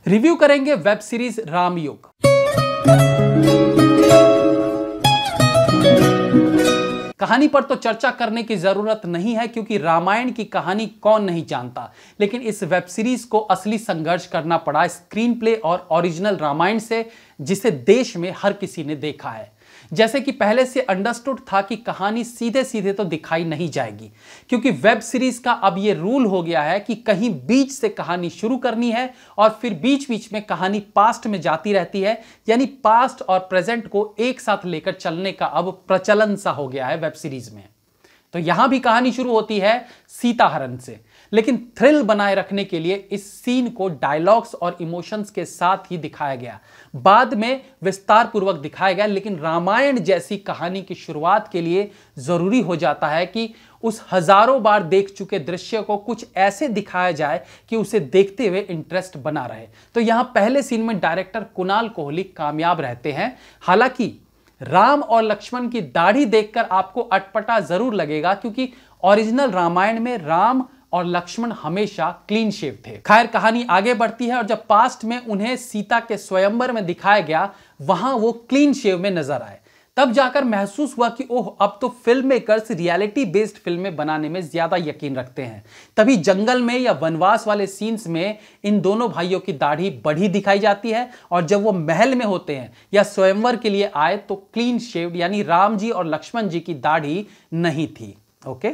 Review करेंगे web series रामयुग। कहानी पर तो चर्चा करने की जरूरत नहीं है क्योंकि रामायण की कहानी कौन नहीं जानता, लेकिन इस वेब सीरीज को असली संघर्ष करना पड़ा स्क्रीन प्ले और ओरिजिनल रामायण से, जिसे देश में हर किसी ने देखा है। जैसे कि पहले से अंडरस्टूड था कि कहानी सीधे सीधे तो दिखाई नहीं जाएगी, क्योंकि वेब सीरीज का अब यह रूल हो गया है कि कहीं बीच से कहानी शुरू करनी है और फिर बीच बीच में कहानी पास्ट में जाती रहती है, यानी पास्ट और प्रेजेंट को एक साथ लेकर चलने का अब प्रचलन सा हो गया है वेब सीरीज में। तो यहां भी कहानी शुरू होती है सीता हरण से, लेकिन थ्रिल बनाए रखने के लिए इस सीन को डायलॉग्स और इमोशंस के साथ ही दिखाया गया, बाद में विस्तार पूर्वक दिखाया गया। लेकिन रामायण जैसी कहानी की शुरुआत के लिए जरूरी हो जाता है कि उस हजारों बार देख चुके दृश्य को कुछ ऐसे दिखाया जाए कि उसे देखते हुए इंटरेस्ट बना रहे। तो यहां पहले सीन में डायरेक्टर कुणाल कोहली कामयाब रहते हैं। हालांकि राम और लक्ष्मण की दाढ़ी देखकर आपको अटपटा जरूर लगेगा, क्योंकि ओरिजिनल रामायण में राम और लक्ष्मण हमेशा क्लीन शेव थे। खैर, कहानी आगे बढ़ती है और जब पास्ट में उन्हें सीता के स्वयंवर में दिखाया गया, वहां वो क्लीन शेव में नजर आए। तब जाकर महसूस हुआ कि ओह, अब तो फिल्म मेकर्स रियलिटी बेस्ड फिल्में बनाने में ज्यादा यकीन रखते हैं। तभी जंगल में या वनवास वाले सीन्स में इन दोनों भाइयों की दाढ़ी बढ़ी दिखाई जाती है, और जब वो महल में होते हैं या स्वयंवर के लिए आए तो क्लीन शेव्ड, यानी राम जी और लक्ष्मण जी की दाढ़ी नहीं थी। ओके,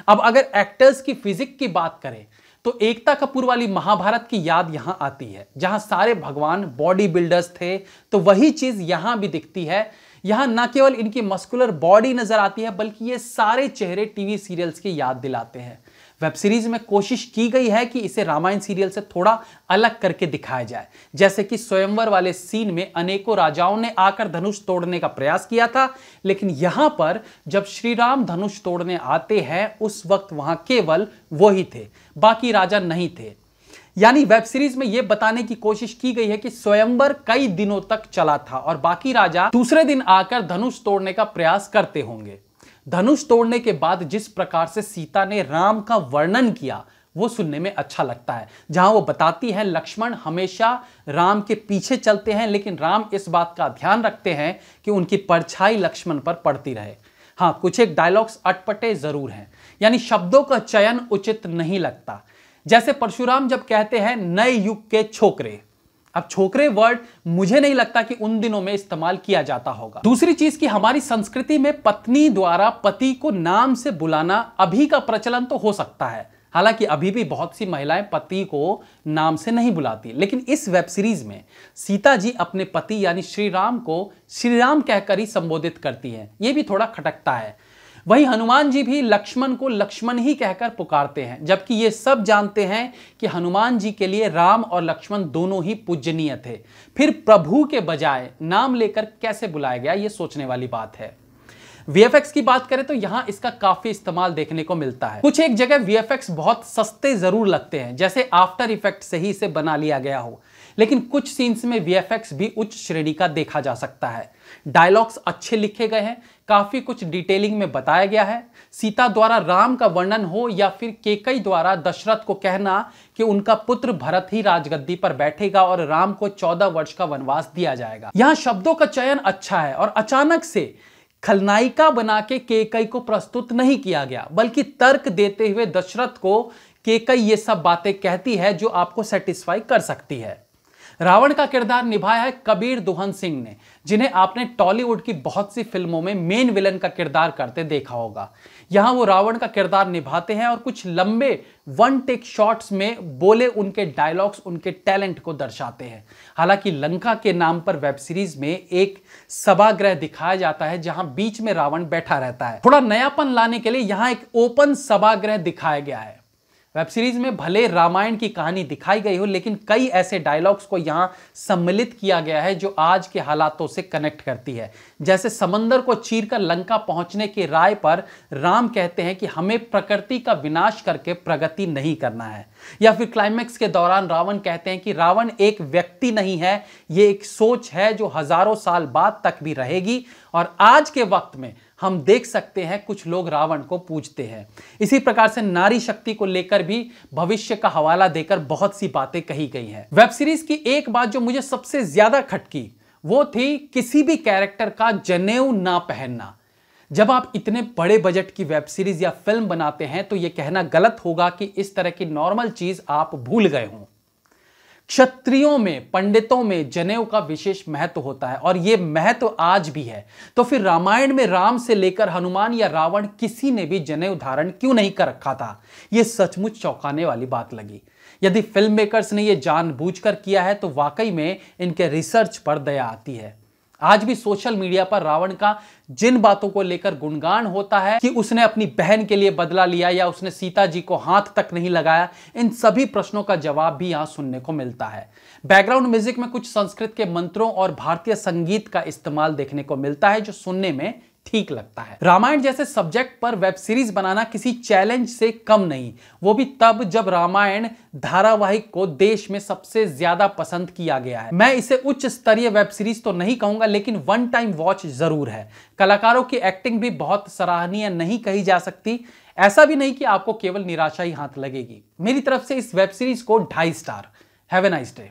अब अगर एक्टर्स की फिजिक की बात करें तो एकता कपूर वाली महाभारत की याद यहां आती है, जहां सारे भगवान बॉडी बिल्डर्स थे। तो वही चीज यहां भी दिखती है। यहां न केवल इनकी मस्कुलर बॉडी नजर आती है, बल्कि ये सारे चेहरे टीवी सीरियल्स की याद दिलाते हैं। वेब सीरीज में कोशिश की गई है कि इसे रामायण सीरियल से थोड़ा अलग करके दिखाया जाए, जैसे कि स्वयंवर वाले सीन में अनेकों राजाओं ने आकर धनुष तोड़ने का प्रयास किया था, लेकिन यहां पर जब श्री राम धनुष तोड़ने आते हैं उस वक्त वहां केवल वो ही थे, बाकी राजा नहीं थे। यानी वेब सीरीज में यह बताने की कोशिश की गई है कि स्वयंवर कई दिनों तक चला था और बाकी राजा दूसरे दिन आकर धनुष तोड़ने का प्रयास करते होंगे। धनुष तोड़ने के बाद जिस प्रकार से सीता ने राम का वर्णन किया वो सुनने में अच्छा लगता है, जहां वो बताती है लक्ष्मण हमेशा राम के पीछे चलते हैं, लेकिन राम इस बात का ध्यान रखते हैं कि उनकी परछाई लक्ष्मण पर पड़ती रहे। हाँ, कुछ एक डायलॉग्स अटपटे जरूर हैं, यानी शब्दों का चयन उचित नहीं लगता। जैसे परशुराम जब कहते हैं नए युग के छोकरे, अब छोकरे वर्ड मुझे नहीं लगता कि उन दिनों में इस्तेमाल किया जाता होगा। दूसरी चीज कि हमारी संस्कृति में पत्नी द्वारा पति को नाम से बुलाना अभी का प्रचलन तो हो सकता है, हालांकि अभी भी बहुत सी महिलाएं पति को नाम से नहीं बुलाती, लेकिन इस वेब सीरीज में सीता जी अपने पति यानी श्री राम को श्री राम कहकर ही संबोधित करती हैं। यह भी थोड़ा खटकता है। वहीं हनुमान जी भी लक्ष्मण को लक्ष्मण ही कहकर पुकारते हैं, जबकि ये सब जानते हैं कि हनुमान जी के लिए राम और लक्ष्मण दोनों ही पूजनीय थे। फिर प्रभु के बजाय नाम लेकर कैसे बुलाया गया, ये सोचने वाली बात है। वीएफएक्स की बात करें तो यहां इसका काफी इस्तेमाल देखने को मिलता है। कुछ एक जगह वीएफएक्स बहुत सस्ते जरूर लगते हैं, जैसे आफ्टर इफेक्ट से ही इसे बना लिया गया हो, लेकिन कुछ सीन्स में वीएफएक्स भी उच्च श्रेणी का देखा जा सकता है। डायलॉग्स अच्छे लिखे गए हैं, काफी कुछ डिटेलिंग में बताया गया है। सीता द्वारा राम का वर्णन हो या फिर केकई द्वारा दशरथ को कहना कि उनका पुत्र भरत ही राजगद्दी पर बैठेगा और राम को 14 वर्ष का वनवास दिया जाएगा, यहां शब्दों का चयन अच्छा है और अचानक से खलनायिका बना के केकई को प्रस्तुत नहीं किया गया, बल्कि तर्क देते हुए दशरथ को केकई ये सब बातें कहती है जो आपको सेटिस्फाई कर सकती है। रावण का किरदार निभाया है कबीर दुहन सिंह ने, जिन्हें आपने टॉलीवुड की बहुत सी फिल्मों में मेन विलन का किरदार करते देखा होगा। यहां वो रावण का किरदार निभाते हैं और कुछ लंबे वन टेक शॉट्स में बोले उनके डायलॉग्स उनके टैलेंट को दर्शाते हैं। हालांकि लंका के नाम पर वेब सीरीज में एक सभागृह दिखाया जाता है जहां बीच में रावण बैठा रहता है। थोड़ा नयापन लाने के लिए यहां एक ओपन सभागृह दिखाया गया है। वेब सीरीज में भले रामायण की कहानी दिखाई गई हो, लेकिन कई ऐसे डायलॉग्स को यहां सम्मिलित किया गया है जो आज के हालातों से कनेक्ट करती है। जैसे समंदर को चीरकर लंका पहुंचने की राय पर राम कहते हैं कि हमें प्रकृति का विनाश करके प्रगति नहीं करना है, या फिर क्लाइमैक्स के दौरान रावण कहते हैं कि रावण एक व्यक्ति नहीं है, ये एक सोच है जो हजारों साल बाद तक भी रहेगी और आज के वक्त में हम देख सकते हैं कुछ लोग रावण को पूजते हैं। इसी प्रकार से नारी शक्ति को लेकर भी भविष्य का हवाला देकर बहुत सी बातें कही गई हैं। वेब सीरीज की एक बात जो मुझे सबसे ज्यादा खटकी वो थी किसी भी कैरेक्टर का जनेऊ ना पहनना। जब आप इतने बड़े बजट की वेब सीरीज या फिल्म बनाते हैं तो यह कहना गलत होगा कि इस तरह की नॉर्मल चीज आप भूल गए हों। क्षत्रियों में, पंडितों में जनेऊ का विशेष महत्व होता है और यह महत्व आज भी है। तो फिर रामायण में राम से लेकर हनुमान या रावण किसी ने भी जनेऊ धारण क्यों नहीं कर रखा था? यह सचमुच चौंकाने वाली बात लगी। यदि फिल्म मेकर्स ने यह जानबूझकर किया है तो वाकई में इनके रिसर्च पर दया आती है। आज भी सोशल मीडिया पर रावण का जिन बातों को लेकर गुणगान होता है कि उसने अपनी बहन के लिए बदला लिया या उसने सीता जी को हाथ तक नहीं लगाया, इन सभी प्रश्नों का जवाब भी यहां सुनने को मिलता है। बैकग्राउंड म्यूजिक में कुछ संस्कृत के मंत्रों और भारतीय संगीत का इस्तेमाल देखने को मिलता है जो सुनने में ठीक लगता है। रामायण जैसे सब्जेक्ट पर वेब सीरीज बनाना किसी चैलेंज से कम नहीं, वो भी तब जब रामायण धारावाहिक को देश में सबसे ज्यादा पसंद किया गया है। मैं इसे उच्च स्तरीय वेब सीरीज तो नहीं कहूंगा, लेकिन वन टाइम वॉच जरूर है। कलाकारों की एक्टिंग भी बहुत सराहनीय नहीं कही जा सकती। ऐसा भी नहीं कि आपको केवल निराशा ही हाथ लगेगी। मेरी तरफ से इस वेब सीरीज को 2.5 star. Have a nice day.